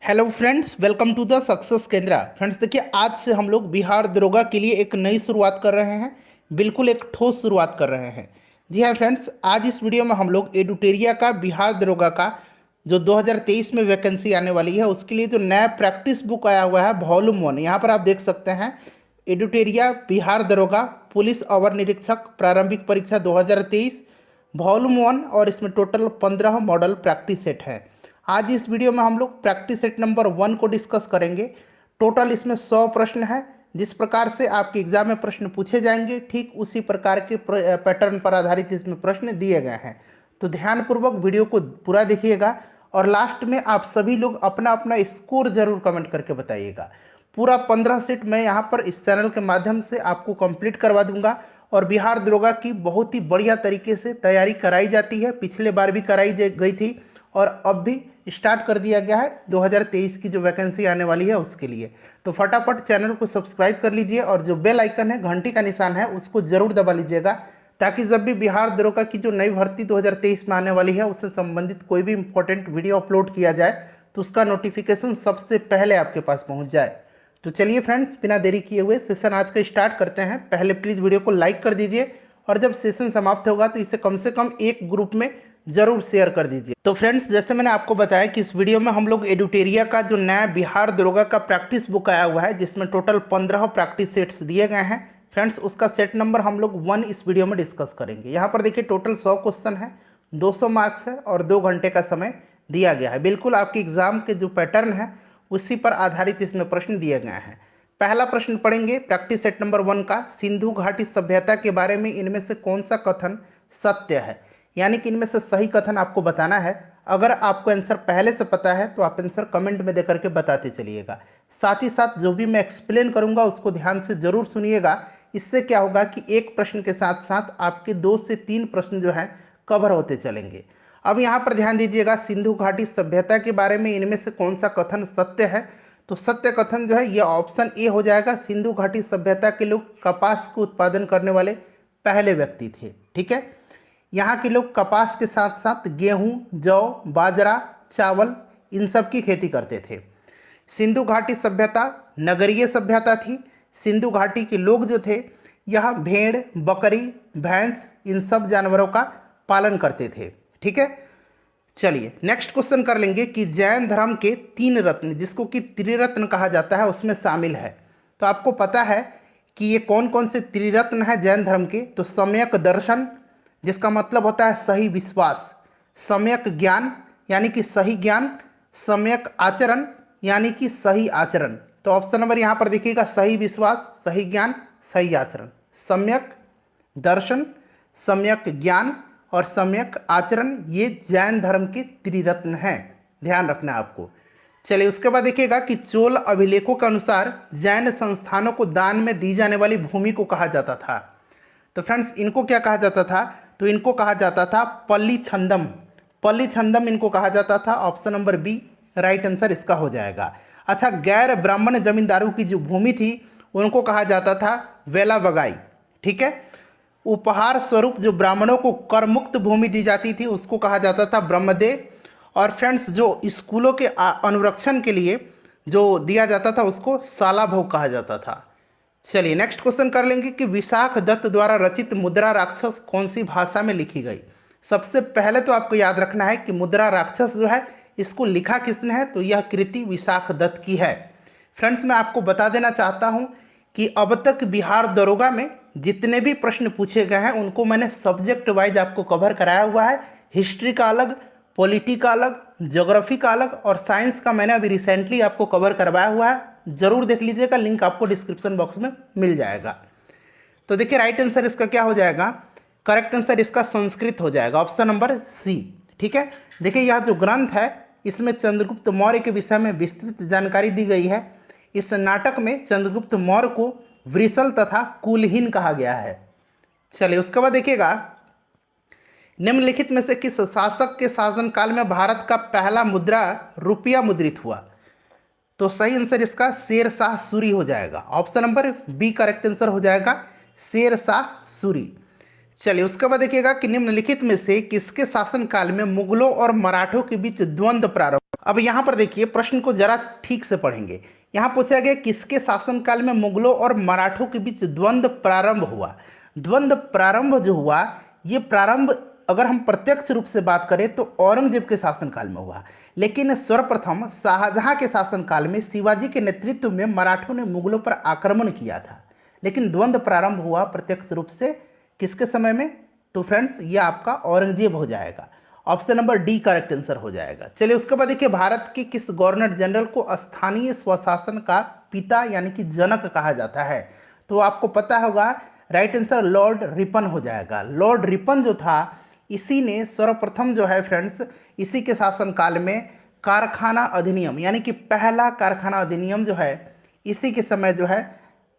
Hello friends, welcome to the success Kendra. Friends देखिए, आज से हम लोग बिहार दरोगा के लिए एक नई शुरुआत कर रहे हैं। बिल्कुल एक ठोस शुरुआत कर रहे हैं। जी हाँ फ्रेंड्स, आज इस वीडियो में हम लोग एडुटेरिया का बिहार दरोगा का जो 2023 में वैकेंसी आने वाली है उसके लिए जो नया प्रैक्टिस बुक आया हुआ है वॉल्यूम 1, यहाँ पर आप देख सकते हैं। एडुटेरिया बिहार दरोगा पुलिस अवर निरीक्षक प्रारंभिक परीक्षा 2023 वॉल्यूम 1, और इसमें टोटल 15 मॉडल प्रैक्टिस सेट है। आज इस वीडियो में हम लोग प्रैक्टिस सेट नंबर 1 को डिस्कस करेंगे। टोटल इसमें 100 प्रश्न है। जिस प्रकार से आपके एग्जाम में प्रश्न पूछे जाएंगे ठीक उसी प्रकार के पैटर्न पर आधारित इसमें प्रश्न दिए गए हैं। तो ध्यानपूर्वक वीडियो को पूरा देखिएगा और लास्ट में आप सभी लोग अपना अपना स्कोर जरूर कमेंट करके बताइएगा। पूरा 15 सेट मैं यहाँ पर इस चैनल के माध्यम से आपको कंप्लीट करवा दूंगा और बिहार दरोगा की बहुत ही बढ़िया तरीके से तैयारी कराई जाती है। पिछले बार भी कराई गई थी और अब भी स्टार्ट कर दिया गया है 2023 की जो वैकेंसी आने वाली है उसके लिए। तो फटाफट चैनल को सब्सक्राइब कर लीजिए और जो बेल आइकन है, घंटी का निशान है, उसको जरूर दबा लीजिएगा ताकि जब भी बिहार दरोगा की जो नई भर्ती 2023 में आने वाली है उससे संबंधित कोई भी इंपॉर्टेंट वीडियो अपलोड किया जाए तो उसका नोटिफिकेशन सबसे पहले आपके पास पहुंच जाए। तो चलिए फ्रेंड्स, बिना देरी किए हुए सेशन आज का स्टार्ट करते हैं। पहले प्लीज़ वीडियो को लाइक कर दीजिए और जब सेशन समाप्त होगा तो इसे कम से कम एक ग्रुप में जरूर शेयर कर दीजिए। तो फ्रेंड्स, जैसे मैंने आपको बताया कि इस वीडियो में हम लोग एडुटेरिया का जो नया बिहार दरोगा का प्रैक्टिस बुक आया हुआ है जिसमें टोटल 15 प्रैक्टिस सेट्स दिए गए हैं। फ्रेंड्स, उसका सेट नंबर हम लोग 1 इस वीडियो में डिस्कस करेंगे। यहाँ पर देखिए टोटल 100 क्वेश्चन है, 200 मार्क्स है और 2 घंटे का समय दिया गया है। बिल्कुल आपके एग्जाम के जो पैटर्न है उसी पर आधारित इसमें प्रश्न दिए गए हैं। पहला प्रश्न पढ़ेंगे प्रैक्टिस सेट नंबर 1 का। सिंधु घाटी सभ्यता के बारे में इनमें से कौन सा कथन सत्य है, यानी कि इनमें से सही कथन आपको बताना है। अगर आपको आंसर पहले से पता है तो आप आंसर कमेंट में देकर के बताते चलिएगा। साथ ही साथ जो भी मैं एक्सप्लेन करूंगा उसको ध्यान से जरूर सुनिएगा। इससे क्या होगा कि एक प्रश्न के साथ साथ आपके 2 से 3 प्रश्न जो हैं कवर होते चलेंगे। अब यहाँ पर ध्यान दीजिएगा, सिंधु घाटी सभ्यता के बारे में इनमें से कौन सा कथन सत्य है। तो सत्य कथन जो है ये ऑप्शन ए हो जाएगा। सिंधु घाटी सभ्यता के लोग कपास को उत्पादन करने वाले पहले व्यक्ति थे। ठीक है, यहाँ के लोग कपास के साथ साथ गेहूं, जौ, बाजरा, चावल इन सब की खेती करते थे। सिंधु घाटी सभ्यता नगरीय सभ्यता थी। सिंधु घाटी के लोग जो थे यह भेड़, बकरी, भैंस इन सब जानवरों का पालन करते थे। ठीक है, चलिए नेक्स्ट क्वेश्चन कर लेंगे कि जैन धर्म के 3 रत्न जिसको कि त्रिरत्न कहा जाता है उसमें शामिल है। तो आपको पता है कि ये कौन कौन से त्रिरत्न है जैन धर्म के। तो सम्यक दर्शन जिसका मतलब होता है सही विश्वास, सम्यक ज्ञान यानी कि सही ज्ञान, सम्यक आचरण यानी कि सही आचरण। तो ऑप्शन नंबर यहाँ पर देखिएगा, सही विश्वास, सही ज्ञान, सही आचरण। सम्यक दर्शन, सम्यक ज्ञान और सम्यक आचरण ये जैन धर्म के त्रिरत्न हैं, ध्यान रखना है आपको। चलिए उसके बाद देखिएगा कि चोल अभिलेखों के अनुसार जैन संस्थानों को दान में दी जाने वाली भूमि को कहा जाता था। तो फ्रेंड्स, इनको क्या कहा जाता था? तो इनको कहा जाता था पल्ली छंदम। पल्ली छंदम इनको कहा जाता था। Option number B right answer इसका हो जाएगा। अच्छा, गैर ब्राह्मण जमींदारों की जो भूमि थी उनको कहा जाता था वेला बगाई। ठीक है, उपहार स्वरूप जो ब्राह्मणों को कर मुक्त भूमि दी जाती थी उसको कहा जाता था ब्रह्मदेव। और फ्रेंड्स, जो स्कूलों के अनुरक्षण के लिए जो दिया जाता था उसको साला भोग कहा जाता था। चलिए नेक्स्ट क्वेश्चन कर लेंगे कि विशाख दत्त द्वारा रचित मुद्रा राक्षस कौन सी भाषा में लिखी गई। सबसे पहले तो आपको याद रखना है कि मुद्रा राक्षस जो है इसको लिखा किसने है, तो यह कृति विशाख दत्त की है। फ्रेंड्स, मैं आपको बता देना चाहता हूं कि अब तक बिहार दरोगा में जितने भी प्रश्न पूछे गए हैं उनको मैंने सब्जेक्ट वाइज आपको कवर कराया हुआ है। हिस्ट्री का अलग, पॉलिटी का अलग, ज्योग्राफी का अलग और साइंस का मैंने अभी रिसेंटली आपको कवर करवाया हुआ है। जरूर देख लीजिएगा, लिंक आपको डिस्क्रिप्शन बॉक्स में मिल जाएगा। तो देखिए राइट आंसर इसका क्या हो जाएगा, करेक्ट आंसर इसका संस्कृत हो जाएगा, ऑप्शन नंबर सी। ठीक है, देखिए यह जो ग्रंथ है इसमें चंद्रगुप्त मौर्य के विषय में विस्तृत जानकारी दी गई है। इस नाटक में चंद्रगुप्त मौर्य को वृषल तथा कुलहीन कहा गया है। चलिए उसके बाद देखिएगा, निम्नलिखित में से किस शासक के शासनकाल में भारत का पहला मुद्रा रुपया मुद्रित हुआ। तो सही आंसर इसका शेर शाह सूरी हो जाएगा। Option number B correct answer हो जाएगा, शेर शाह सूरी। चलिए उसके बाद देखिएगा कि निम्नलिखित में से किसके शासनकाल में मुगलों और मराठों के बीच द्वंद्व प्रारंभ। अब यहाँ पर देखिए प्रश्न को जरा ठीक से पढ़ेंगे। यहाँ पूछा गया किसके शासनकाल में मुगलों और मराठों के बीच द्वंद्व प्रारंभ हुआ। द्वंद्व प्रारंभ जो हुआ, ये प्रारंभ अगर हम प्रत्यक्ष रूप से बात करें तो औरंगजेब के शासनकाल में हुआ, लेकिन सर्वप्रथम शाहजहां के शासनकाल में शिवाजी के नेतृत्व में मराठों ने मुगलों पर आक्रमण किया था। लेकिन द्वंद्व प्रारंभ हुआ प्रत्यक्ष रूप से किसके समय में, तो फ्रेंड्स ये आपका औरंगजेब हो जाएगा। Option number D correct answer हो जाएगा। चलिए उसके बाद देखिए भारत के किस गवर्नर जनरल को स्थानीय स्वशासन का पिता यानी कि जनक कहा जाता है, तो आपको पता होगा राइट आंसर लॉर्ड रिपन हो जाएगा। लॉर्ड रिपन जो था इसी ने सर्वप्रथम जो है फ्रेंड्स, इसी के शासनकाल में कारखाना अधिनियम यानी कि पहला कारखाना अधिनियम जो है इसी के समय जो है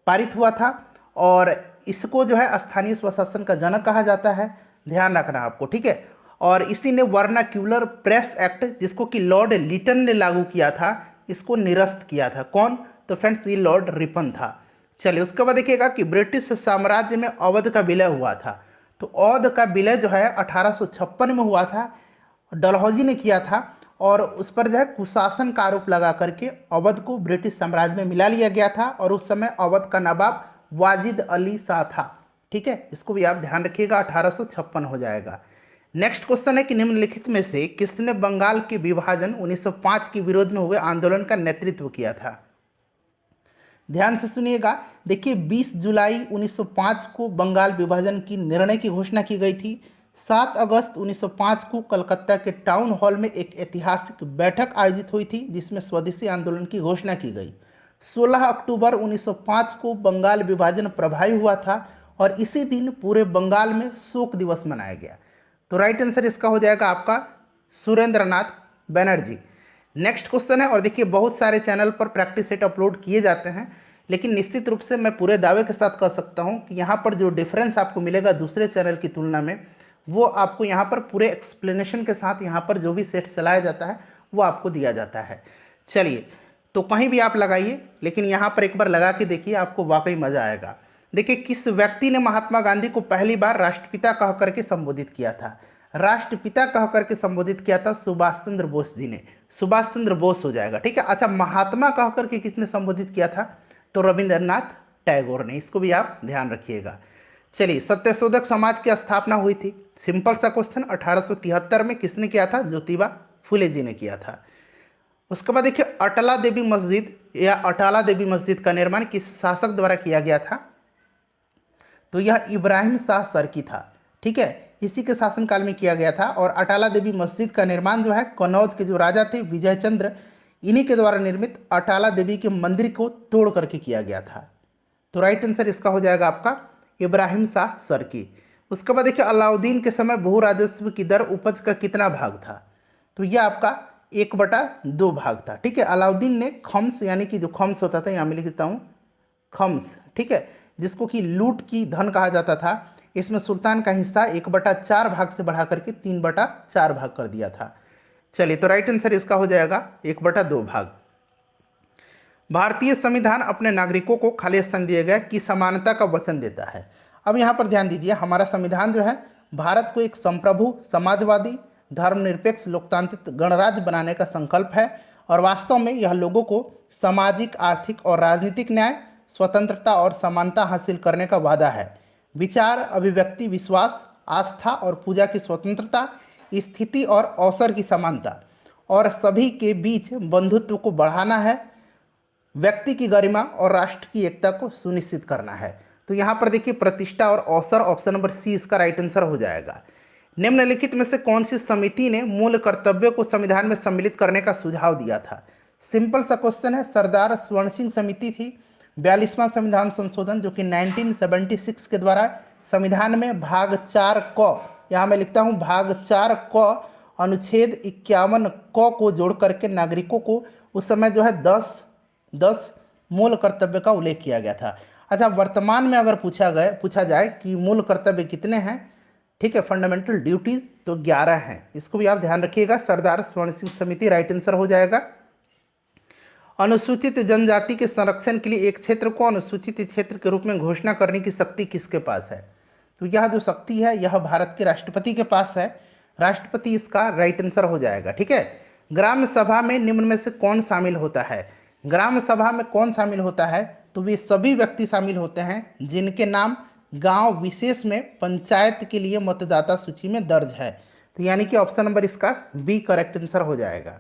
पारित हुआ था, और इसको जो है स्थानीय स्वशासन का जनक कहा जाता है, ध्यान रखना आपको, ठीक है। और इसी ने वर्नाक्यूलर प्रेस एक्ट जिसको कि लॉर्ड लिटन ने लागू किया था, इसको निरस्त किया था। कौन, तो फ्रेंड्स ये लॉर्ड रिपन था। चलिए उसके बाद देखिएगा कि ब्रिटिश साम्राज्य में अवध का विलय हुआ था, तो अवध का विलय जो है 1856 में हुआ था, डलहौजी ने किया था, और उस पर जो है कुशासन का आरोप लगा करके अवध को ब्रिटिश साम्राज्य में मिला लिया गया था, और उस समय अवध का नवाब वाजिद अली शाह था, ठीक है। इसको भी आप ध्यान रखिएगा, 1856 हो जाएगा। नेक्स्ट क्वेश्चन है कि निम्नलिखित में से किसने बंगाल के विभाजन 1905 के विरोध में हुए आंदोलन का नेतृत्व किया था। ध्यान से सुनिएगा, देखिए 20 जुलाई 1905 को बंगाल विभाजन की निर्णय की घोषणा की गई थी। 7 अगस्त 1905 को कलकत्ता के टाउन हॉल में एक ऐतिहासिक बैठक आयोजित हुई थी जिसमें स्वदेशी आंदोलन की घोषणा की गई। 16 अक्टूबर 1905 को बंगाल विभाजन प्रभावी हुआ था, और इसी दिन पूरे बंगाल में शोक दिवस मनाया गया। तो राइट आंसर इसका हो जाएगा आपका सुरेंद्र नाथ बनर्जी। नेक्स्ट क्वेश्चन है, और देखिए बहुत सारे चैनल पर प्रैक्टिस सेट अपलोड किए जाते हैं, लेकिन निश्चित रूप से मैं पूरे दावे के साथ कह सकता हूं कि यहाँ पर जो डिफरेंस आपको मिलेगा दूसरे चैनल की तुलना में, वो आपको यहाँ पर पूरे एक्सप्लेनेशन के साथ यहाँ पर जो भी सेट चलाया जाता है वो आपको दिया जाता है। चलिए तो कहीं भी आप लगाइए, लेकिन यहाँ पर एक बार लगा के देखिए, आपको वाकई मज़ा आएगा। देखिए किस व्यक्ति ने महात्मा गांधी को पहली बार राष्ट्रपिता कह करके संबोधित किया था। राष्ट्रपिता कह करके संबोधित किया था सुभाष चंद्र बोस जी ने, सुभाष चंद्र बोस हो जाएगा, ठीक है। अच्छा महात्मा कह करके किसने संबोधित किया था, तो रविंद्रनाथ टैगोर ने, इसको भी आप ध्यान रखिएगा। चलिए सत्यशोधक समाज की स्थापना हुई थी, सिंपल सा क्वेश्चन, 1873 में किसने किया था, ज्योतिबा फुले जी ने किया था। उसके बाद देखिए अटला देवी मस्जिद या अटाला देवी मस्जिद का निर्माण किस शासक द्वारा किया गया था, तो यह इब्राहिम शाह सरकी था, ठीक है, इसी के शासनकाल में किया गया था। और अटाला देवी मस्जिद का निर्माण जो है कन्नौज के जो राजा थे विजय चंद्र, इन्हीं के द्वारा निर्मित अटाला देवी के मंदिर को तोड़ करके किया गया था। तो राइट आंसर इसका हो जाएगा आपका इब्राहिम शाह सरकी। उसके बाद देखिए अलाउद्दीन के समय भू राजस्व की दर उपज का कितना भाग था, तो यह आपका 1/2 भाग था, ठीक है। अलाउद्दीन ने खम्स यानी कि जो खम्स होता था, यहाँ मैं लिखता हूँ खम्स, ठीक है, जिसको कि लूट की धन कहा जाता था, इसमें सुल्तान का हिस्सा 1/4 भाग से बढ़ा करके 3/4 भाग कर दिया था। चलिए तो राइट आंसर इसका हो जाएगा 1/2 भाग। भारतीय संविधान अपने नागरिकों को खालिस्तान दिए गए की समानता का वचन देता है। अब यहाँ पर ध्यान दीजिए, हमारा संविधान जो है भारत को एक संप्रभु समाजवादी धर्मनिरपेक्ष लोकतांत्रिक गणराज्य बनाने का संकल्प है, और वास्तव में यह लोगों को सामाजिक आर्थिक और राजनीतिक न्याय स्वतंत्रता और समानता हासिल करने का वादा है। विचार अभिव्यक्ति विश्वास आस्था और पूजा की स्वतंत्रता, स्थिति और अवसर की समानता, और सभी के बीच बंधुत्व को बढ़ाना है, व्यक्ति की गरिमा और राष्ट्र की एकता को सुनिश्चित करना है। तो यहाँ पर देखिए प्रतिष्ठा और अवसर, ऑप्शन नंबर सी इसका राइट आंसर हो जाएगा। निम्नलिखित में से कौन सी समिति ने मूल कर्तव्यों को संविधान में सम्मिलित करने का सुझाव दिया था। सिंपल सा क्वेश्चन है, सरदार स्वर्ण सिंह समिति थी। 42वां संविधान संशोधन जो कि 1976 के द्वारा संविधान में भाग 4 क, यहाँ मैं लिखता हूँ भाग 4 क अनुच्छेद 51 क को जोड़ करके नागरिकों को उस समय जो है 10 मूल कर्तव्य का उल्लेख किया गया था। अच्छा वर्तमान में अगर पूछा जाए कि मूल कर्तव्य कितने हैं, ठीक है, फंडामेंटल ड्यूटीज, तो 11 हैं, इसको भी आप ध्यान रखिएगा। सरदार स्वर्ण सिंह समिति राइट आंसर हो जाएगा। अनुसूचित जनजाति के संरक्षण के लिए एक क्षेत्र को अनुसूचित क्षेत्र के रूप में घोषणा करने की शक्ति किसके पास है, तो यह जो शक्ति है यह भारत के राष्ट्रपति के पास है। राष्ट्रपति इसका राइट आंसर हो जाएगा, ठीक है। ग्राम सभा में निम्न में से कौन शामिल होता है? ग्राम सभा में कौन शामिल होता है? तो वे सभी व्यक्ति शामिल होते हैं जिनके नाम गांव विशेष में पंचायत के लिए मतदाता सूची में दर्ज है। तो यानी कि ऑप्शन नंबर इसका बी करेक्ट आंसर हो जाएगा।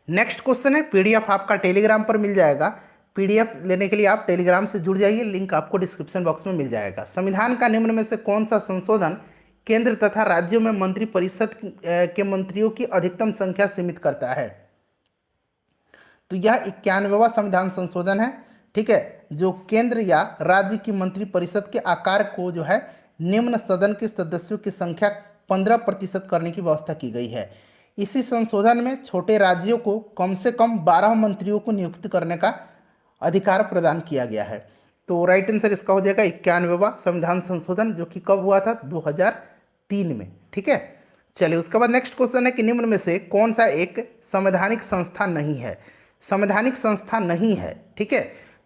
नेक्स्ट क्वेश्चन है, पीडीएफ आपका टेलीग्राम पर मिल जाएगा। पीडीएफ लेने के लिए आप टेलीग्राम से जुड़ जाइए, लिंक आपको डिस्क्रिप्शन बॉक्स में मिल जाएगा। संविधान का निम्न में से कौन सा संशोधन केंद्र तथा राज्यों में मंत्रिपरिषद के मंत्रियों की अधिकतम संख्या सीमित करता है? तो यह 91वां संविधान संशोधन है, ठीक है, जो केंद्र या राज्य की मंत्रिपरिषद के आकार को जो है निम्न सदन के सदस्यों की संख्या 15% करने की व्यवस्था की गई है। इसी संशोधन में छोटे राज्यों को कम से कम 12 मंत्रियों को नियुक्त करने का अधिकार प्रदान किया गया है। तो राइट आंसर इसका हो जाएगा 91वां संविधान संशोधन, जो कि कब हुआ था? 2003 में, ठीक है। चलिए, उसके बाद नेक्स्ट क्वेश्चन है कि निम्न में से कौन सा एक संवैधानिक संस्था नहीं है? संवैधानिक संस्था नहीं है, ठीक है,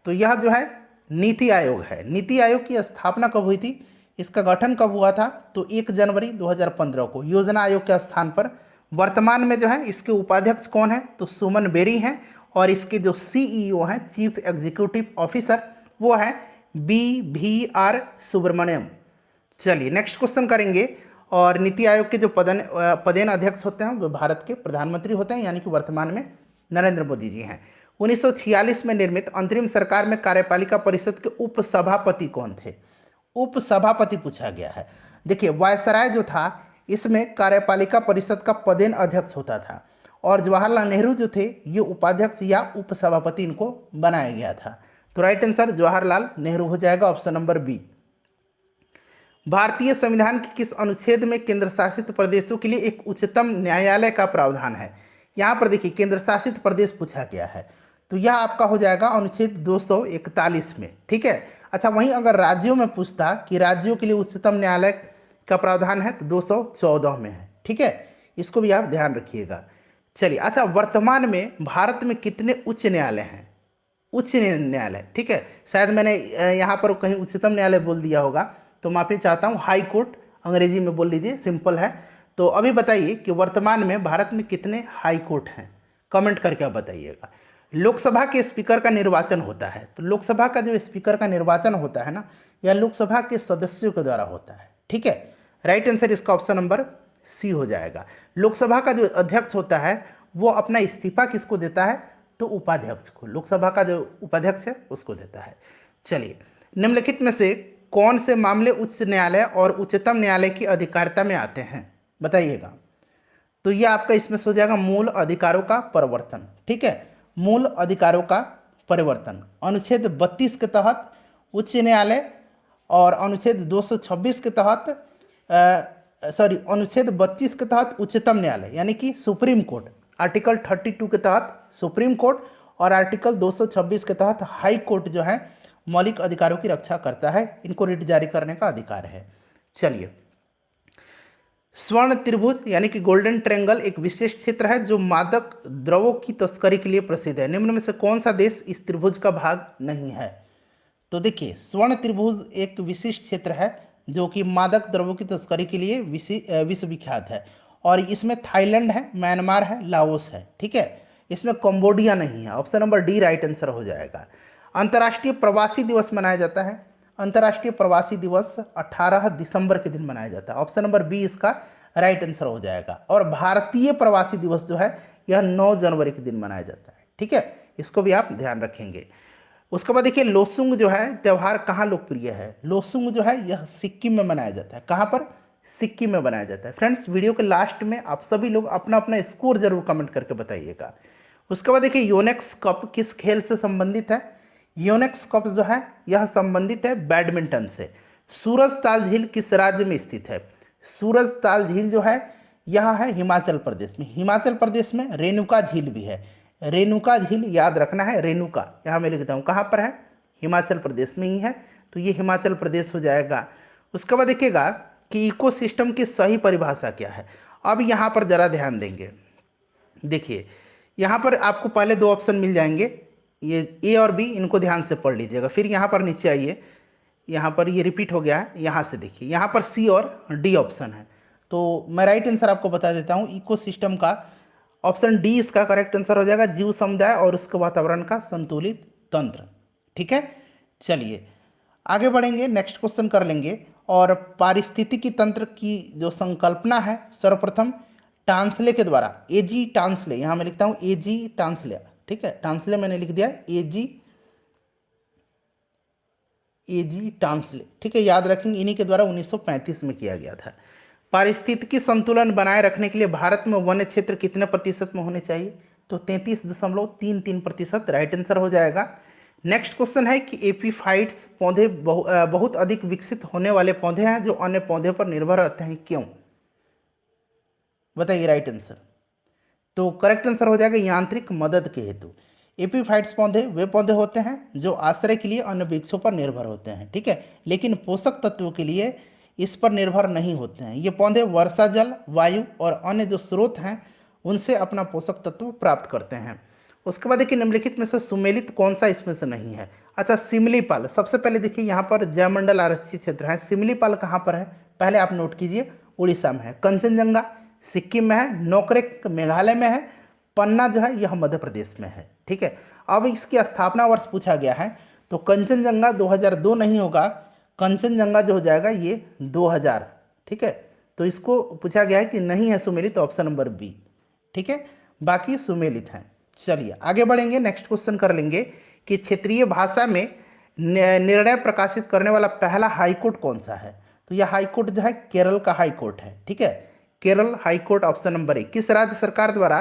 तो यह जो है नीति आयोग है। नीति आयोग की स्थापना कब हुई थी? इसका गठन कब हुआ था? तो 1 जनवरी 2015 को योजना आयोग के स्थान पर। वर्तमान में जो है इसके उपाध्यक्ष कौन है? तो सुमन बेरी हैं, और इसके जो सीईओ हैं, चीफ एग्जीक्यूटिव ऑफिसर, वो है BVR सुब्रमण्यम। चलिए नेक्स्ट क्वेश्चन करेंगे। और नीति आयोग के जो पदेन अध्यक्ष होते हैं वो भारत के प्रधानमंत्री होते हैं, यानी कि वर्तमान में नरेंद्र मोदी जी हैं। 1946 में निर्मित अंतरिम सरकार में कार्यपालिका परिषद के उपसभापति कौन थे? उपसभापति पूछा गया है। देखिए, वायसराय जो था इसमें कार्यपालिका परिषद का पदेन अध्यक्ष होता था, और जवाहरलाल नेहरू जो थे ये उपाध्यक्ष या उपसभापति इनको बनाया गया था। तो राइट आंसर जवाहरलाल नेहरू हो जाएगा, ऑप्शन नंबर बी। भारतीय संविधान के किस अनुच्छेद में केंद्र शासित प्रदेशों के लिए एक उच्चतम न्यायालय का प्रावधान है? यहाँ पर देखिए केंद्र शासित प्रदेश पूछा गया है, तो यह आपका हो जाएगा अनुच्छेद 241 में, ठीक है। अच्छा, वहीं अगर राज्यों में पूछता कि राज्यों के लिए उच्चतम न्यायालय का प्रावधान है तो 214 में है, ठीक है, इसको भी आप ध्यान रखिएगा। चलिए, अच्छा, वर्तमान में भारत में कितने उच्च न्यायालय हैं? उच्च न्यायालय, ठीक है, शायद मैंने यहाँ पर कहीं उच्चतम न्यायालय बोल दिया होगा, तो माफ़ी चाहता हूँ। हाई कोर्ट अंग्रेजी में बोल लीजिए, सिंपल है। तो अभी बताइए कि वर्तमान में भारत में कितने हाई कोर्ट हैं? कमेंट करके आप बताइएगा। लोकसभा के स्पीकर का निर्वाचन होता है, तो लोकसभा का जो स्पीकर का निर्वाचन होता है ना, यह लोकसभा के सदस्यों के द्वारा होता है, ठीक है। राइट आंसर इसका ऑप्शन नंबर सी हो जाएगा। लोकसभा का जो अध्यक्ष होता है वो अपना इस्तीफा किसको देता है? तो उपाध्यक्ष को। लोकसभा का जो उपाध्यक्ष है उसको देता है। चलिए, निम्नलिखित में से कौन से मामले उच्च न्यायालय और उच्चतम न्यायालय की अधिकारिता में आते हैं? बताइएगा। तो ये आपका इसमें हो जाएगा मूल अधिकारों का परिवर्तन, ठीक है, मूल अधिकारों का परिवर्तन। अनुच्छेद 32 के तहत उच्च न्यायालय, और अनुच्छेद 226 के तहत अनुच्छेद 32 के तहत उच्चतम न्यायालय यानी कि सुप्रीम कोर्ट, आर्टिकल 32 के तहत सुप्रीम कोर्ट, और आर्टिकल 226 के तहत हाई कोर्ट जो है मौलिक अधिकारों की रक्षा करता है, इनको रिट जारी करने का अधिकार है। चलिए, स्वर्ण त्रिभुज यानी कि गोल्डन ट्रायंगल एक विशेष क्षेत्र है जो मादक द्रव्यों की तस्करी के लिए प्रसिद्ध है। निम्न में से कौन सा देश इस त्रिभुज का भाग नहीं है? तो देखिए, स्वर्ण त्रिभुज एक विशिष्ट क्षेत्र है जो कि मादक द्रव्यों की तस्करी के लिए विश्वविख्यात है, और इसमें थाईलैंड है, म्यांमार है, लाओस है, ठीक है। इसमें कंबोडिया नहीं है, option number D right answer हो जाएगा। अंतर्राष्ट्रीय प्रवासी दिवस मनाया जाता है। अंतर्राष्ट्रीय प्रवासी दिवस 18 दिसंबर के दिन मनाया जाता है, ऑप्शन नंबर बी इसका राइट आंसर हो जाएगा। और भारतीय प्रवासी दिवस जो है यह 9 जनवरी के दिन मनाया जाता है, ठीक है, इसको भी आप ध्यान रखेंगे। उसके बाद देखिए, लोसुंग जो है त्यौहार कहाँ लोकप्रिय है? लोसुंग जो है यह सिक्किम में मनाया जाता है। कहाँ पर? सिक्किम में बनाया जाता है। फ्रेंड्स, वीडियो के लास्ट में आप सभी लोग अपना अपना स्कोर जरूर कमेंट करके बताइएगा। उसके बाद देखिए, योनेक्स कप किस खेल से संबंधित है? योनेक्स कप जो है यह संबंधित है बैडमिंटन से। सूरजताल झील किस राज्य में स्थित है? सूरजताल झील जो है यह है हिमाचल प्रदेश में। हिमाचल प्रदेश में रेणुका झील भी है। रेणुका झील याद रखना है, रेणुका यहाँ मैं लिखता हूँ, कहाँ पर है? हिमाचल प्रदेश में ही है, तो ये हिमाचल प्रदेश हो जाएगा। उसके बाद देखिएगा कि इकोसिस्टम की सही परिभाषा क्या है। अब यहाँ पर जरा ध्यान देंगे। देखिए, यहाँ पर आपको पहले 2 ऑप्शन मिल जाएंगे, ये ए और बी, इनको ध्यान से पढ़ लीजिएगा। फिर यहाँ पर नीचे आइए, यहाँ पर ये रिपीट हो गया है, यहाँ से देखिए, यहाँ पर सी और डी ऑप्शन है। तो मैं राइट आंसर आपको बता देता हूँ। इकोसिस्टम का ऑप्शन डी इसका करेक्ट आंसर हो जाएगा, जीव समुदाय और उसके वातावरण का संतुलित तंत्र। ठीक है, चलिए आगे बढ़ेंगे, नेक्स्ट क्वेश्चन कर लेंगे। और पारिस्थितिकी तंत्र की जो संकल्पना है सर्वप्रथम टांसले के द्वारा, एजी टांसले, यहाँ मैं लिखता हूँ एजी टांसले। ठीक है, टांसले मैंने लिख दिया एजी टांसले। ठीक है, याद रखेंगे, इन्हीं के द्वारा 1935 में किया गया था। पारिस्थितिकी संतुलन बनाए रखने के लिए भारत में वन्य क्षेत्र कितने प्रतिशत में होने चाहिए? तो 33.33% राइट आंसर हो जाएगा। नेक्स्ट क्वेश्चन है कि एपीफाइट्स पौधे बहुत अधिक विकसित होने वाले पौधे हैं जो अन्य पौधे पर निर्भर रहते हैं, क्यों? बताइए राइट आंसर। तो करेक्ट आंसर हो जाएगा यांत्रिक मदद के हेतु। एपीफाइट्स पौधे वे पौधे होते हैं जो आश्रय के लिए अन्य वृक्षों पर निर्भर होते हैं। ठीक है, लेकिन पोषक तत्वों के लिए इस पर निर्भर नहीं होते हैं। ये पौधे वर्षा जल, वायु और अन्य जो स्रोत हैं उनसे अपना पोषक तत्व प्राप्त करते हैं। उसके बाद देखिए निम्नलिखित में से सुमेलित कौन सा इसमें से नहीं है? अच्छा, सिमलीपाल। सबसे पहले देखिए यहाँ पर जयमंडल आरक्षित क्षेत्र है। सिमलीपाल कहाँ पर है? पहले आप नोट कीजिए, उड़ीसा में है। कंचनजंगा सिक्किम में है। नोकरेक मेघालय में है। पन्ना जो है यह मध्य प्रदेश में है। ठीक है, अब इसकी स्थापना वर्ष पूछा गया है, तो कंचनजंगा 2002 नहीं होगा, कंचनजंगा जो हो जाएगा ये 2000। ठीक है, तो इसको पूछा गया है कि नहीं है सुमेलित, ऑप्शन नंबर बी। ठीक है, बाकी सुमेलित हैं। चलिए आगे बढ़ेंगे, नेक्स्ट क्वेश्चन कर लेंगे कि क्षेत्रीय भाषा में निर्णय प्रकाशित करने वाला पहला हाईकोर्ट कौन सा है? तो यह हाईकोर्ट जो है केरल का हाईकोर्ट है। ठीक है, Kerala high court, option number A. किस राज्य सरकार द्वारा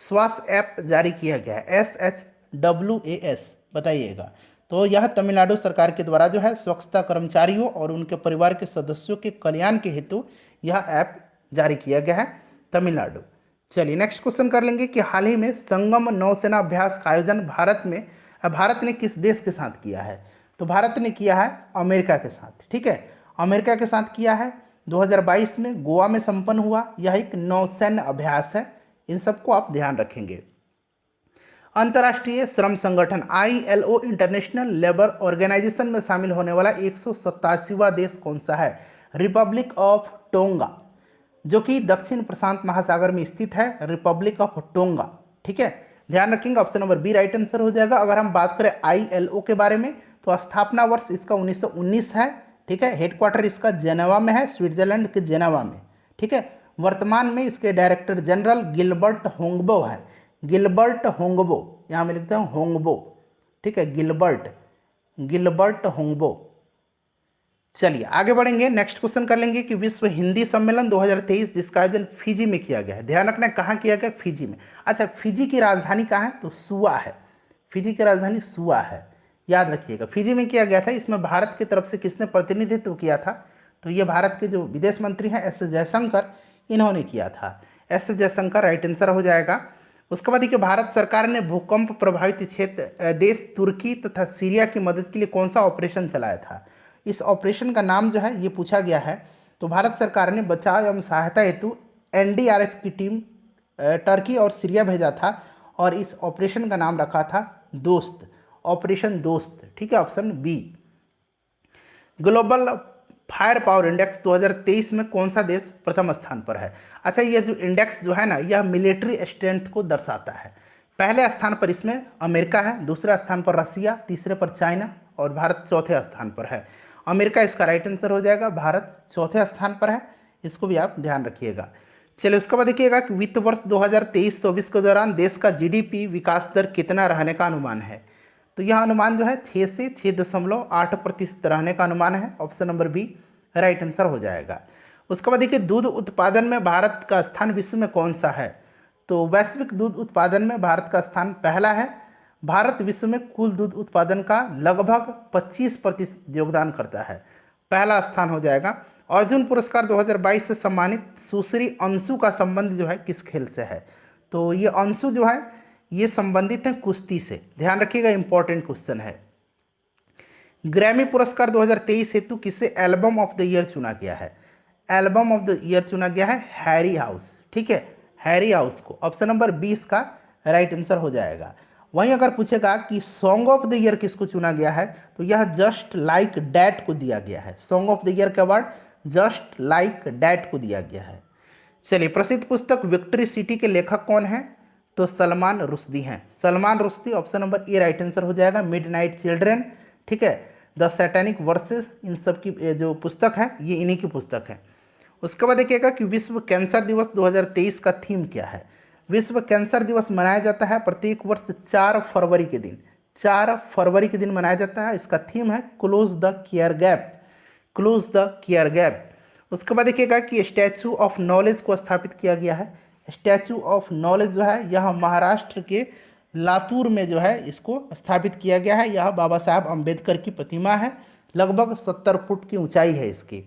स्वास्थ्य ऐप जारी किया गया है? SHWAS, बताइएगा। तो यह तमिलनाडु सरकार के द्वारा जो है स्वच्छता कर्मचारियों और उनके परिवार के सदस्यों के कल्याण के हेतु यह ऐप जारी किया गया है, तमिलनाडु। चलिए नेक्स्ट क्वेश्चन कर लेंगे कि हाल ही में संगम नौसेना अभ्यास का आयोजन भारत ने किस देश के साथ किया है? तो भारत ने किया है अमेरिका के साथ। ठीक है, अमेरिका के साथ किया है, 2022 में गोवा में संपन्न हुआ। यह एक नौसैन्य अभ्यास है, इन सबको आप ध्यान रखेंगे। अंतर्राष्ट्रीय श्रम संगठन ILO इंटरनेशनल लेबर ऑर्गेनाइजेशन में शामिल होने वाला 187वां देश कौन सा है? रिपब्लिक ऑफ टोंगा, जो कि दक्षिण प्रशांत महासागर में स्थित है, रिपब्लिक ऑफ टोंगा। ठीक है, ध्यान रखेंगे, option number B right answer हो जाएगा। अगर हम बात करें ILO के बारे में, तो स्थापना वर्ष इसका 1919 है। ठीक है, हेडक्वार्टर इसका जेनेवा में है, स्विट्जरलैंड के जेनेवा में। ठीक है, वर्तमान में इसके डायरेक्टर जनरल गिलबर्ट होंगबो है। गिलबर्ट होंगबो, यहाँ मैं लिखता हूँ होंगबो। ठीक है, गिलबर्ट होंगबो। चलिए आगे बढ़ेंगे, नेक्स्ट क्वेश्चन कर लेंगे कि विश्व हिंदी सम्मेलन 2023 जिसका आयोजन फिजी में किया गया है, ध्यान रखना कहाँ किया गया? फिजी में। अच्छा, फिजी की राजधानी कहाँ है? तो सुआ है। फिजी की राजधानी सुआ है, याद रखिएगा, फिजी में किया गया था। इसमें भारत की तरफ से किसने प्रतिनिधित्व किया था? तो ये भारत के जो विदेश मंत्री हैं S जयशंकर, इन्होंने किया था। S जयशंकर राइट आंसर हो जाएगा। उसके बाद देखिए भारत सरकार ने भूकंप प्रभावित क्षेत्र देश तुर्की तथा सीरिया की मदद के लिए कौन सा ऑपरेशन चलाया था? इस ऑपरेशन का नाम जो है ये पूछा गया है। तो भारत सरकार ने बचाव एवं सहायता हेतु NDRF की टीम टर्की और सीरिया भेजा था, और इस ऑपरेशन का नाम रखा था दोस्त, ऑपरेशन दोस्त। ठीक है, option B. Global fire power index 2023 में कौन सा देश प्रथम स्थान पर है? अच्छा, ये जो इंडेक्स जो है ना, यह मिलिट्री स्ट्रेंथ को दर्शाता है। पहले स्थान पर इसमें अमेरिका है, दूसरे स्थान पर रसिया, तीसरे पर चाइना और भारत चौथे स्थान पर है। अमेरिका इसका राइट आंसर हो जाएगा, भारत चौथे स्थान पर है, इसको भी आप ध्यान रखिएगा। चलिए उसके बाद देखिएगा कि वित्त वर्ष 2023-24 के दौरान देश का GDP विकास दर कितना रहने का अनुमान है? तो यह अनुमान जो है 6 से 6.8% रहने का अनुमान है, option number B right answer हो जाएगा। उसके बाद देखिए दूध उत्पादन में भारत का स्थान विश्व में कौन सा है? तो वैश्विक दूध उत्पादन में भारत का स्थान पहला है। भारत विश्व में कुल दूध उत्पादन का लगभग 25% योगदान करता है, पहला स्थान हो जाएगा। अर्जुन पुरस्कार 2022 से सम्मानित सुश्री अंशु का संबंध जो है किस खेल से है? तो ये अंशु जो है ये संबंधित है कुश्ती से, ध्यान रखिएगा, इंपॉर्टेंट क्वेश्चन है। ग्रैमी पुरस्कार 2023 हेतु किसे एल्बम ऑफ द ईयर चुना गया है? एल्बम ऑफ द ईयर चुना गया है हैरी हाउस। ठीक है, हैरी हाउस को, ऑप्शन नंबर 20 का राइट आंसर हो जाएगा। वहीं अगर पूछेगा कि सॉन्ग ऑफ द ईयर किसको चुना गया है, तो यह जस्ट लाइक डैट को दिया गया है। सॉन्ग ऑफ द ईयर का अवार्ड जस्ट लाइक डैट को दिया गया है। चलिए, प्रसिद्ध पुस्तक विक्ट्री सिटी के लेखक कौन है? तो सलमान रुश्दी हैं। Salman Rushdie option number A right answer हो जाएगा। मिडनाइट चिल्ड्रन, ठीक है, द सैटेनिक वर्सेस, इन सब की जो पुस्तक है ये इन्हीं की पुस्तक है। उसके बाद देखिएगा कि विश्व कैंसर दिवस 2023 का थीम क्या है। विश्व कैंसर दिवस मनाया जाता है प्रत्येक वर्ष 4 फरवरी के दिन, 4 फरवरी के दिन मनाया जाता है। इसका थीम है close the care gap, close the care gap. उसके बाद देखिएगा कि स्टैचू ऑफ नॉलेज को स्थापित किया गया है। स्टैचू ऑफ नॉलेज जो है यह महाराष्ट्र के लातूर में जो है इसको स्थापित किया गया है। यह बाबा साहब अम्बेडकर की प्रतिमा है, लगभग 70 फुट की ऊंचाई है इसकी।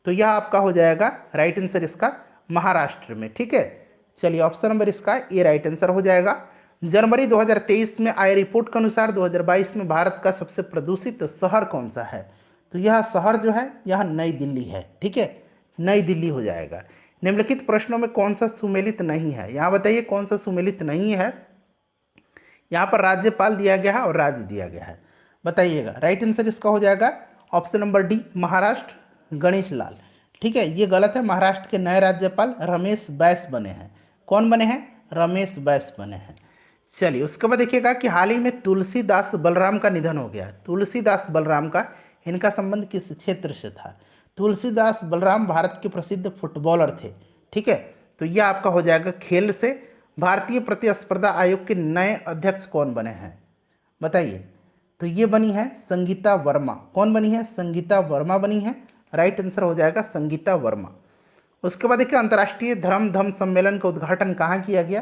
तो यह आपका हो जाएगा राइट आंसर इसका महाराष्ट्र में, ठीक है। चलिए ऑप्शन नंबर इसका ए राइट आंसर हो जाएगा। जनवरी 2023 में आए रिपोर्ट के अनुसार 2022 में भारत का सबसे प्रदूषित शहर कौन सा है। तो यह शहर जो है यह नई दिल्ली है, ठीक है, नई दिल्ली हो जाएगा। निम्नलिखित प्रश्नों में कौन सा सुमेलित नहीं है, यहाँ बताइए कौन सा सुमेलित नहीं है। यहाँ पर राज्यपाल दिया गया है और राज्य दिया गया है, बताइएगा। राइट आंसर इसका हो जाएगा option number D Maharashtra, Ganesh Lal, ठीक है, ये गलत है। महाराष्ट्र के नए राज्यपाल रमेश बैस बने हैं। कौन बने हैं? रमेश बैस बने हैं। चलिए उसके बाद देखिएगा कि हाल ही में तुलसीदास बलराम का निधन हो गया। तुलसीदास बलराम का, इनका संबंध किस क्षेत्र से था? तुलसीदास बलराम भारत के प्रसिद्ध फुटबॉलर थे, ठीक है। तो यह आपका हो जाएगा खेल से। भारतीय प्रतिस्पर्धा आयोग के नए अध्यक्ष कौन बने हैं, बताइए। तो ये बनी है संगीता वर्मा। कौन बनी है? संगीता वर्मा बनी है। राइट आंसर हो जाएगा संगीता वर्मा। उसके बाद देखिए अंतर्राष्ट्रीय धर्म धम सम्मेलन का उद्घाटन कहाँ किया गया?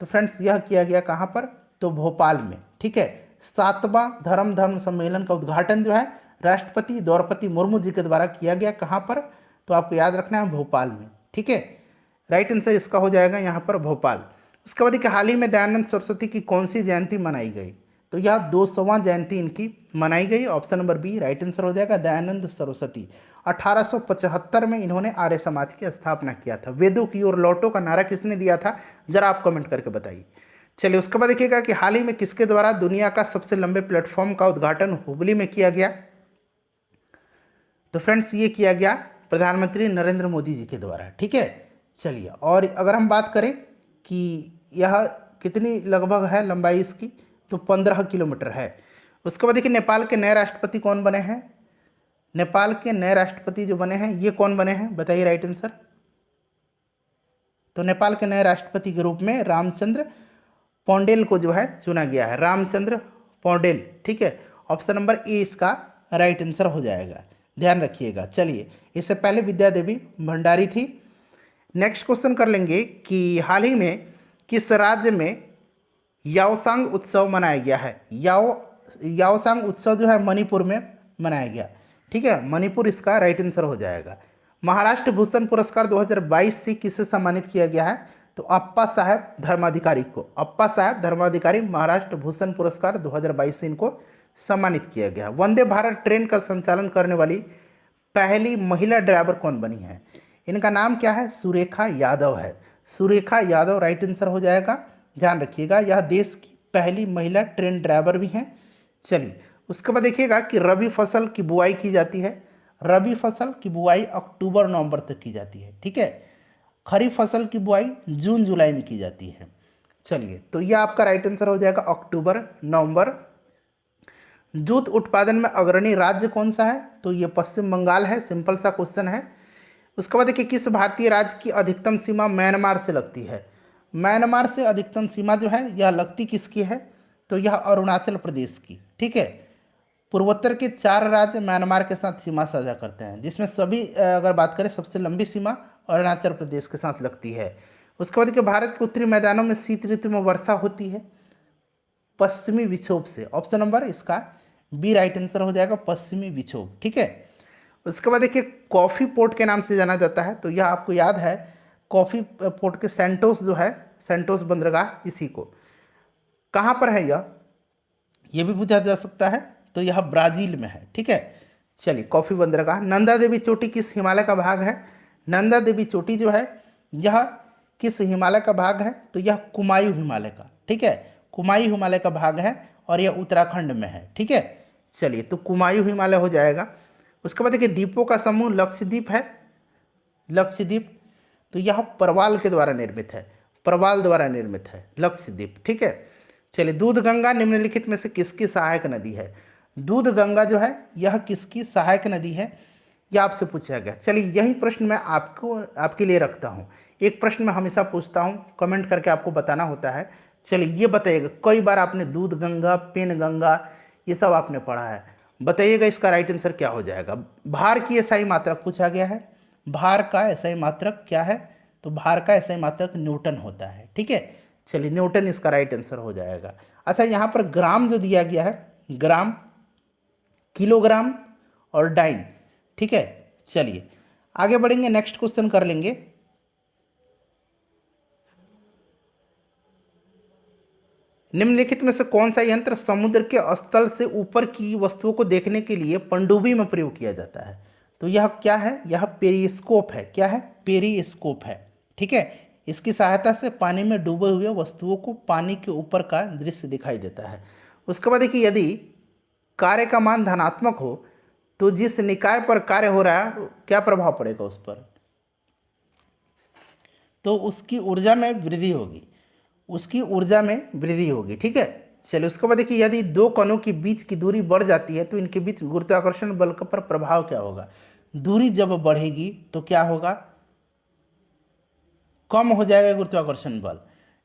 तो फ्रेंड्स यह किया गया कहाँ पर? तो भोपाल में, ठीक है। 7वां धर्म धर्म सम्मेलन का उद्घाटन जो है राष्ट्रपति द्रौपदी मुर्मू जी के द्वारा किया गया। कहाँ पर? तो आपको याद रखना है भोपाल में, ठीक है। राइट आंसर इसका हो जाएगा यहाँ पर भोपाल। उसके बाद देखिए हाल ही में दयानंद सरस्वती की कौन सी जयंती मनाई गई? तो यह 200वां जयंती इनकी मनाई गई। Option number B right answer हो जाएगा दयानंद सरस्वती। 1875 में इन्होंने आर्य समाज की स्थापना किया था। वेदों की ओर लौटो का नारा किसने दिया था, जरा आप कमेंट करके बताइए। चलिए उसके बाद देखिएगा कि हाल ही में किसके द्वारा दुनिया का सबसे लंबे प्लेटफॉर्म का उद्घाटन हुबली में किया गया? तो फ्रेंड्स ये किया गया प्रधानमंत्री नरेंद्र मोदी जी के द्वारा, ठीक है। चलिए और अगर हम बात करें कि यह कितनी लगभग है लंबाई इसकी, तो 15 किलोमीटर है। उसके बाद देखिए नेपाल के नए राष्ट्रपति कौन बने हैं? नेपाल के नए राष्ट्रपति जो बने हैं ये कौन बने हैं, बताइए राइट आंसर। तो नेपाल के नए राष्ट्रपति के रूप में रामचंद्र पौडेल को जो है चुना गया है, रामचंद्र पौडेल, ठीक है। ऑप्शन नंबर ए इसका राइट आंसर हो जाएगा, ध्यान रखिएगा। चलिए इससे पहले विद्या देवी भंडारी थी। नेक्स्ट क्वेश्चन कर लेंगे कि हाल ही में किस राज्य में याओसांग उत्सव मनाया गया है? याओसांग उत्सव जो है मणिपुर में मनाया गया, ठीक है, मणिपुर इसका राइट आंसर हो जाएगा। महाराष्ट्र भूषण पुरस्कार 2022 से किसे सम्मानित किया गया है? तो अप्पा साहब धर्माधिकारी को, अप्पा साहब धर्माधिकारी महाराष्ट्र भूषण पुरस्कार 2022 से इनको सम्मानित किया गया। वंदे भारत ट्रेन का संचालन करने वाली पहली महिला ड्राइवर कौन बनी है? इनका नाम क्या है? सुरेखा यादव है। सुरेखा यादव राइट आंसर हो जाएगा, ध्यान रखिएगा। यह देश की पहली महिला ट्रेन ड्राइवर भी हैं। चलिए उसके बाद देखिएगा कि रबी फसल की बुआई की जाती है। रबी फसल की बुआई अक्टूबर नवंबर तक की जाती है, ठीक है। खरीफ फसल की बुआई जून जुलाई में की जाती है। चलिए तो यह आपका राइट आंसर हो जाएगा अक्टूबर नवंबर। जूट उत्पादन में अग्रणी राज्य कौन सा है? तो ये पश्चिम बंगाल है, सिंपल सा क्वेश्चन है। उसके बाद देखिए किस भारतीय राज्य की अधिकतम सीमा म्यांमार से लगती है? म्यांमार से अधिकतम सीमा जो है यह लगती किसकी है? तो यह अरुणाचल प्रदेश की, ठीक है। पूर्वोत्तर के 4 राज्य म्यांमार के साथ सीमा साझा करते हैं, जिसमें सभी अगर बात करें सबसे लंबी सीमा अरुणाचल प्रदेश के साथ लगती है। उसके बाद देखिए भारत के उत्तरी मैदानों में शीत ऋतु में वर्षा होती है पश्चिमी विक्षोभ से। ऑप्शन नंबर इसका बी राइट आंसर हो जाएगा, पश्चिमी विक्षोभ, ठीक है। उसके बाद देखिए कॉफ़ी पोर्ट के नाम से जाना जाता है। तो यह आपको याद है कॉफ़ी पोर्ट के सेंटोस जो है, सेंटोस बंदरगाह, इसी को कहाँ पर है यह भी पूछा जा सकता है। तो यह ब्राज़ील में है, ठीक है। चलिए कॉफ़ी बंदरगाह। नंदा देवी चोटी किस हिमालय का भाग है? नंदा देवी चोटी जो है यह किस हिमालय का भाग है? तो यह कुमायूं हिमालय का, ठीक है, कुमायूं हिमालय का भाग है और यह उत्तराखंड में है, ठीक है। चलिए तो कुमायूं हिमालय हो जाएगा। उसके बाद देखिए द्वीपों का समूह लक्षद्वीप है, लक्षद्वीप। तो यह परवाल के द्वारा निर्मित है। प्रवाल द्वारा निर्मित है, लक्षद्वीप। ठीक है, चलिए दूध गंगा निम्नलिखित में से किसकी सहायक नदी है? दूध गंगा जो है यह किसकी सहायक नदी है, यह आपसे पूछा गया। चलिए यही प्रश्न मैं आपके लिए रखता हूँ। एक प्रश्न मैं हमेशा पूछता हूँ, कमेंट करके आपको बताना होता है। चलिए ये बताइएगा, कई बार आपने दूध गंगा, पेन गंगा ये सब आपने पढ़ा है, बताइएगा इसका राइट आंसर क्या हो जाएगा। भार की एसआई मात्रक पूछा गया है, भार का एसआई मात्रक क्या है? तो भार का एसआई मात्रक न्यूटन होता है। ठीक है, चलिए न्यूटन इसका राइट आंसर हो जाएगा। अच्छा, यहाँ पर ग्राम जो दिया गया है, ग्राम, किलोग्राम और डाइन। ठीक है, चलिए आगे बढ़ेंगे, नेक्स्ट क्वेश्चन कर लेंगे। निम्नलिखित में से कौन सा यंत्र समुद्र के स्थल से ऊपर की वस्तुओं को देखने के लिए पनडुब्बी में प्रयोग किया जाता है? तो यह क्या है? यह पेरिस्कोप है। क्या है? पेरिस्कोप है। ठीक है, इसकी सहायता से पानी में डूबे हुए वस्तुओं को पानी के ऊपर का दृश्य दिखाई देता है। उसके बाद देखिए, यदि कार्य का मान धनात्मक हो तो जिस निकाय पर कार्य हो रहा है क्या प्रभाव पड़ेगा उस पर? तो उसकी ऊर्जा में वृद्धि होगी, उसकी ऊर्जा में वृद्धि होगी। ठीक है, चलिए उसके बाद देखिए, यदि दो कणों के बीच की दूरी बढ़ जाती है तो इनके बीच गुरुत्वाकर्षण बल पर प्रभाव क्या होगा? दूरी जब बढ़ेगी तो क्या होगा? कम हो जाएगा गुरुत्वाकर्षण बल।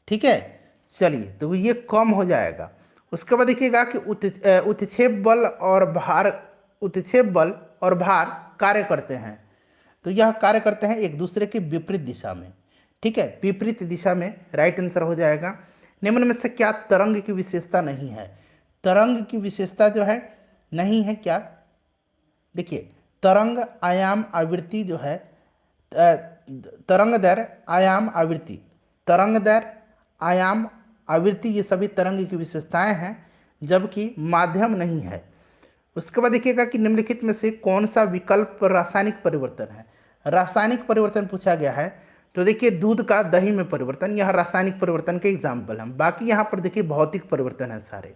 ठीक है, चलिए तो ये कम हो जाएगा। उसके बाद देखिएगा कि उत्क्षेप बल और भार, उत्क्षेप बल और भार कार्य करते हैं, तो यह कार्य करते हैं एक दूसरे के विपरीत दिशा में। ठीक है, विपरीत दिशा में राइट आंसर हो जाएगा। निम्न में से क्या तरंग की विशेषता नहीं है? तरंग की विशेषता जो है नहीं है क्या? देखिए, तरंग, आयाम, आवृत्ति जो है, तरंग दैर्घ्य, आयाम, आवृत्ति, तरंग दैर्घ्य, आयाम, आवृत्ति ये सभी तरंग की विशेषताएं हैं, जबकि माध्यम नहीं है। उसके बाद देखिएगा कि निम्नलिखित में से कौन सा विकल्प रासायनिक परिवर्तन है? रासायनिक परिवर्तन पूछा गया है, तो देखिए दूध का दही में परिवर्तन, यह रासायनिक परिवर्तन के एग्जाम्पल हैं। बाकी यहाँ पर देखिए भौतिक परिवर्तन है सारे।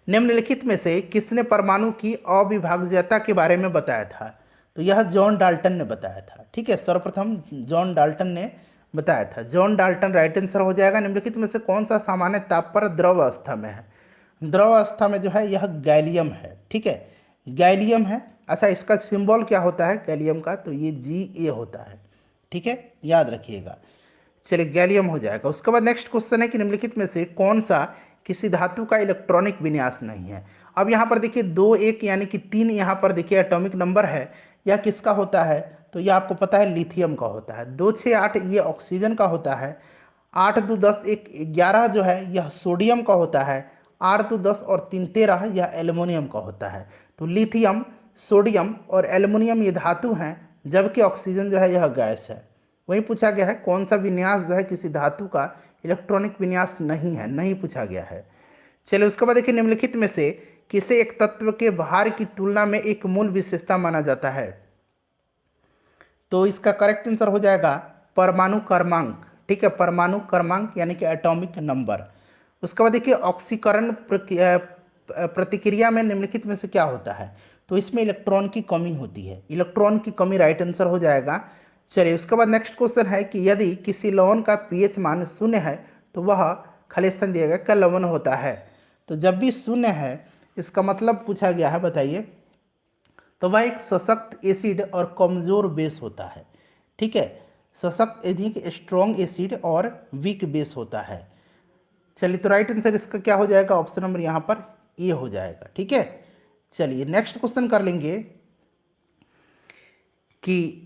निम्नलिखित में से किसने परमाणु की अविभाज्यता के बारे में बताया था? तो यह जॉन डाल्टन ने बताया था। ठीक है, सर्वप्रथम जॉन डाल्टन ने बताया था। जॉन डाल्टन राइट आंसर हो जाएगा। निम्नलिखित में से कौन सा सामान्य ताप पर द्रव अवस्था में है? द्रव अवस्था में जो है यह गैलियम है। ठीक है, गैलियम है। अच्छा, इसका सिंबल क्या होता है गैलियम का? तो ये Ga होता है। ठीक है, याद रखिएगा। चलिए गैलियम हो जाएगा। उसके बाद नेक्स्ट क्वेश्चन है कि निम्नलिखित में से कौन सा किसी धातु का इलेक्ट्रॉनिक विन्यास नहीं है? अब यहाँ पर देखिए 2 1 यानी कि 3 यहाँ पर देखिए एटॉमिक नंबर है, यह किसका होता है? तो यह आपको पता है लिथियम का होता है। 2 6 8 ये ऑक्सीजन का होता है। 8 2 10 1 11 जो है यह सोडियम का होता है। 8 2 10 और 3 13 यह एल्युमिनियम का होता है। तो लिथियम, सोडियम और एल्युमिनियम ये धातु हैं, जबकि ऑक्सीजन जो है यह गैस है। वही पूछा गया है कौन सा विन्यास जो है किसी धातु का इलेक्ट्रॉनिक विन्यास नहीं है, नहीं पूछा गया है। चलिए उसके बाद देखिए, निम्नलिखित में से किसे एक तत्व के भार की तुलना में एक मूल विशेषता माना जाता है? तो इसका करेक्ट आंसर हो जाएगा परमाणु क्रमांक। ठीक है, परमाणु क्रमांक यानी कि एटॉमिक नंबर। उसके बाद देखिए, ऑक्सीकरण प्रतिक्रिया में निम्नलिखित में से क्या होता है? तो इसमें इलेक्ट्रॉन की कमी होती है। इलेक्ट्रॉन की कमी राइट आंसर हो जाएगा। चलिए उसके बाद नेक्स्ट क्वेश्चन है कि यदि किसी लवण का पीएच मान 0 है तो वह, खाली स्थान दिया गया, क्या लवण होता है? तो जब भी 0 है इसका मतलब पूछा गया है, बताइए। तो वह एक सशक्त एसिड और कमजोर बेस होता है। ठीक है, सशक्त अधिक स्ट्रॉन्ग एसिड और वीक बेस होता है। चलिए तो राइट आंसर इसका क्या हो जाएगा? ऑप्शन नंबर यहाँ पर ए हो जाएगा। ठीक है, चलिए नेक्स्ट क्वेश्चन कर लेंगे कि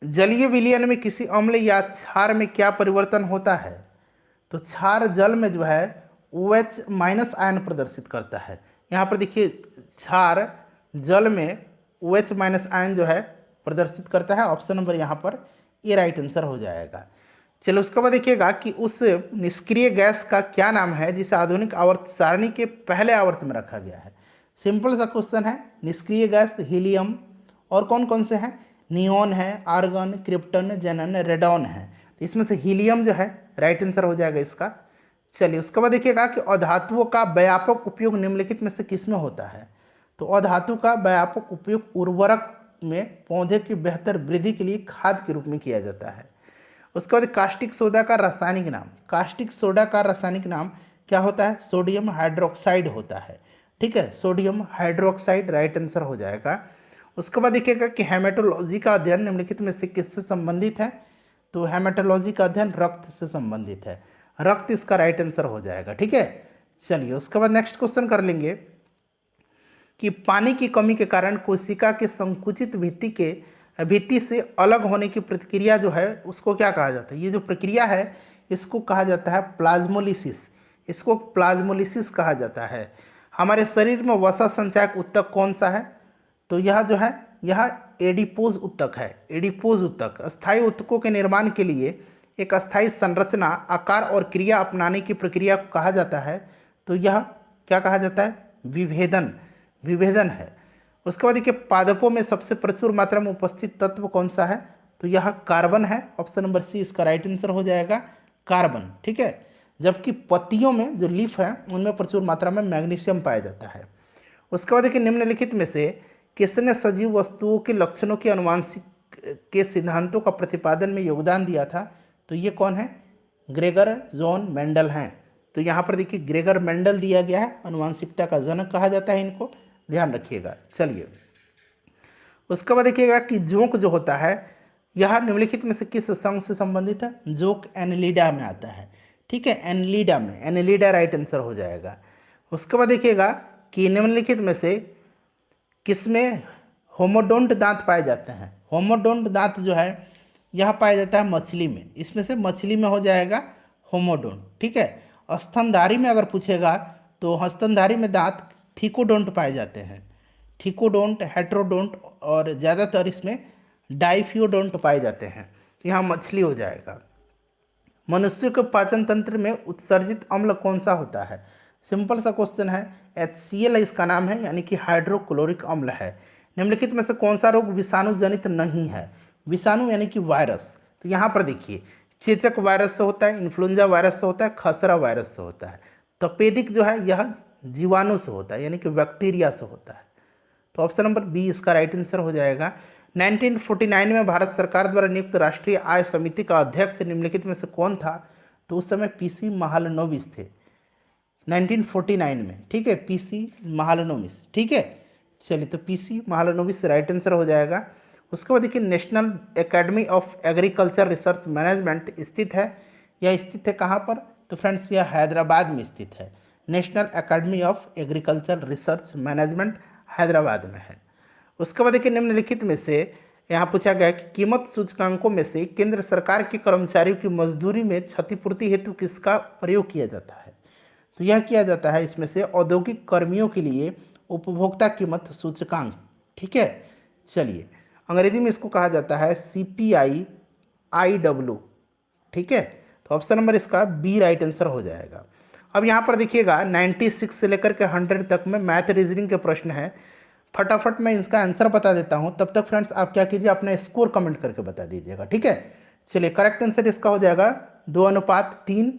जलीय विलयन में किसी अम्ल या क्षार में क्या परिवर्तन होता है? तो क्षार जल में जो है OH माइनस आयन प्रदर्शित करता है। यहाँ पर देखिए क्षार जल में OH माइनस आयन जो है प्रदर्शित करता है। ऑप्शन नंबर यहाँ पर ए राइट आंसर हो जाएगा। चलो उसके बाद देखिएगा कि उस निष्क्रिय गैस का क्या नाम है जिसे आधुनिक आवर्त सारणी के पहले आवर्त में रखा गया है? सिंपल सा क्वेश्चन है। निष्क्रिय गैस हीलियम, और कौन कौन से हैं? नियोन है, आर्गन, क्रिप्टन, जेनन, रेडॉन है। तो इसमें से हीलियम जो है राइट आंसर हो जाएगा इसका। चलिए उसके बाद देखिएगा कि अधातुओं का व्यापक उपयोग निम्नलिखित में से किसमें होता है? तो अधातु का व्यापक उपयोग उर्वरक में पौधे की बेहतर वृद्धि के लिए खाद के रूप में किया जाता है। उसके बाद कास्टिक सोडा का रासायनिक नाम, कास्टिक सोडा का रासायनिक नाम क्या होता है? सोडियम हाइड्रोक्साइड होता है। ठीक है, सोडियम हाइड्रोक्साइड राइट आंसर हो जाएगा। उसके बाद देखिएगा कि हेमेटोलॉजी का अध्ययन निम्नलिखित में से किससे संबंधित है? तो हेमेटोलॉजी का अध्ययन रक्त से संबंधित है, रक्त इसका राइट आंसर हो जाएगा। ठीक है, चलिए उसके बाद नेक्स्ट क्वेश्चन कर लेंगे कि पानी की कमी के कारण कोशिका के संकुचित भित्ति से अलग होने की प्रक्रिया जो है उसको क्या कहा जाता है? ये जो प्रक्रिया है इसको कहा जाता है प्लाज्मोलिसिस, इसको प्लाज्मोलिसिस कहा जाता है। हमारे शरीर में वसा संचायक ऊतक कौन सा है? तो यह जो है यह एडिपोज ऊतक है। एडिपोज ऊतक अस्थायी ऊतकों के निर्माण के लिए एक अस्थायी संरचना, आकार और क्रिया अपनाने की प्रक्रिया को कहा जाता है। तो यह क्या कहा जाता है? विभेदन, विभेदन है। उसके बाद देखिए पादपों में सबसे प्रचुर मात्रा में उपस्थित तत्व कौन सा है? तो यह कार्बन है। ऑप्शन नंबर सी इसका राइट आंसर हो जाएगा, कार्बन। ठीक है, जबकि पत्तियों में जो लीफ है उनमें प्रचुर मात्रा में मैग्नीशियम पाया जाता है। उसके बाद देखिए निम्नलिखित में से किसने सजीव वस्तुओं के लक्षणों के अनुवांशिक के सिद्धांतों का प्रतिपादन में योगदान दिया था? तो ये कौन है? ग्रेगर जॉन मेंडल हैं। तो यहाँ पर देखिए ग्रेगर मेंडल दिया गया है, अनुवांशिकता का जनक कहा जाता है इनको, ध्यान रखिएगा। चलिए उसके बाद देखिएगा कि जोंक जो होता है यह निम्नलिखित में से किस संघ से संबंधित है? जोंक एनलिडा में आता है। ठीक है, एनलिडा में, एनलिडा राइट आंसर हो जाएगा। उसके बाद देखिएगा कि निम्नलिखित में से किसमें होमोडोंट दांत पाए जाते हैं? होमोडोंट दांत जो है यह पाया जाता है मछली में, इसमें से मछली में हो जाएगा होमोडोंट। ठीक है, स्तनधारी में अगर पूछेगा तो स्तनधारी में दांत थिकोडोंट पाए जाते हैं, थिकोडोंट, हेट्रोडोंट और ज़्यादातर इसमें डाइफियोडोंट पाए जाते हैं। तो यहाँ मछली हो जाएगा। मनुष्य के पाचन तंत्र में उत्सर्जित अम्ल कौन सा होता है? सिंपल सा क्वेश्चन है, HCl इसका नाम है, यानी कि हाइड्रोक्लोरिक अम्ल है। निम्नलिखित में से कौन सा रोग विषाणु जनित नहीं है? विषाणु यानी कि वायरस। तो यहाँ पर देखिए चेचक वायरस से होता है, इन्फ्लुएंजा वायरस से होता है, खसरा वायरस से होता है। तपेदिक जो है यह जीवाणु से होता है, यानी कि बैक्टीरिया से होता है। तो ऑप्शन नंबर बी इसका राइट आंसर हो जाएगा। 1949 में भारत सरकार द्वारा नियुक्त राष्ट्रीय आय समिति का अध्यक्ष निम्नलिखित में से कौन था? तो उस समय पीसी महालनोबिस थे 1949 में। ठीक है, पीसी महालनोबिस। ठीक है, चलिए तो पीसी महालनोबिस राइट आंसर हो जाएगा। उसके बाद देखिए national academy of agriculture research management स्थित है, यह स्थित है कहाँ पर? तो फ्रेंड्स यह हैदराबाद में स्थित है। National academy of agriculture research management Hyderabad में है। उसके बाद देखिए निम्नलिखित में से यहाँ पूछा गया कि कीमत सूचकांकों में से केंद्र सरकार के कर्मचारियों की मजदूरी में क्षतिपूर्ति हेतु किसका प्रयोग किया जाता है? तो यह किया जाता है इसमें से औद्योगिक कर्मियों के लिए उपभोक्ता कीमत सूचकांक। ठीक है, चलिए अंग्रेजी में इसको कहा जाता है CPI-IW। ठीक है, तो ऑप्शन नंबर इसका बी राइट आंसर हो जाएगा। अब यहाँ पर देखिएगा 96 से लेकर के 100 तक में मैथ रीजनिंग के प्रश्न है। फटाफट मैं इसका आंसर बता देता हूँ, तब तक फ्रेंड्स आप क्या कीजिए अपना स्कोर कमेंट करके बता दीजिएगा। ठीक है, चलिए करेक्ट आंसर इसका हो जाएगा 2:3।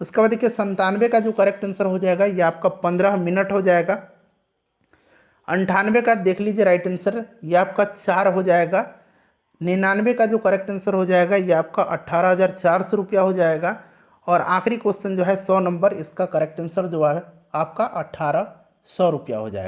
उसके बाद देखिए 97 का जो करेक्ट आंसर हो जाएगा ये आपका 15 मिनट हो जाएगा। 98 का देख लीजिए राइट आंसर, ये आपका 4 हो जाएगा। 99 का जो करेक्ट आंसर हो जाएगा ये आपका 18,400 रुपया हो जाएगा। और आखिरी क्वेश्चन जो है 100 नंबर, इसका करेक्ट आंसर जो है आपका 1,800 रुपया हो जाएगा।